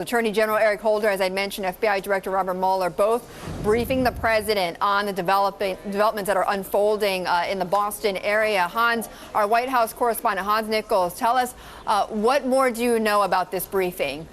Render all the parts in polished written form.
Attorney General Eric Holder, as I mentioned, FBI Director Robert Mueller, both briefing the president on the developments that are unfolding in the Boston area. Hans, our White House correspondent, Hans Nichols, tell us what more do you know about this briefing?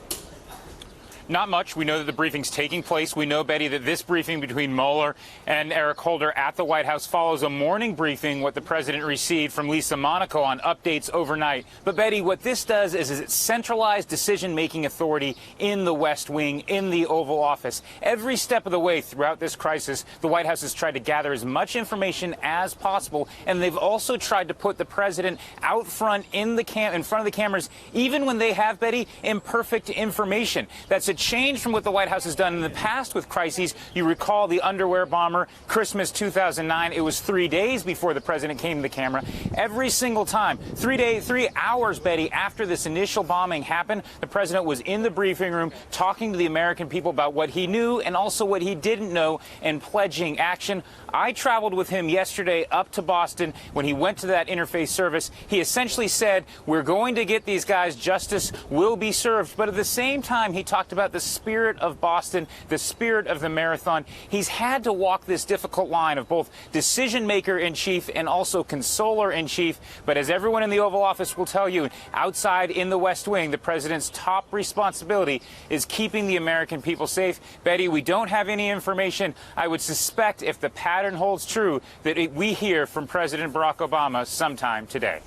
Not much. We know that the briefing's taking place. We know, Betty, that this briefing between Mueller and Eric Holder at the White House follows a morning briefing what the president received from Lisa Monaco on updates overnight. But, Betty, what this does is it centralized decision-making authority in the West Wing, in the Oval Office. Every step of the way throughout this crisis, the White House has tried to gather as much information as possible, and they've also tried to put the president out front in front of the cameras, even when they have, Betty, imperfect information. That's a change from what the White House has done in the past with crises. You recall the underwear bomber, Christmas 2009. It was 3 days before the president came to the camera. Every single time, 3 hours, Betty, after this initial bombing happened, the president was in the briefing room talking to the American people about what he knew and also what he didn't know and pledging action. I traveled with him yesterday up to Boston when he went to that interfaith service. He essentially said, we're going to get these guys, justice will be served. But at the same time, he talked about the spirit of Boston, the spirit of the marathon. He's had to walk this difficult line of both decision maker in chief and also consoler in chief. But as everyone in the Oval Office will tell you, outside in the West Wing, the president's top responsibility is keeping the American people safe. Betty, we don't have any information. I would suspect if the pattern holds true that we hear from President Barack Obama sometime today.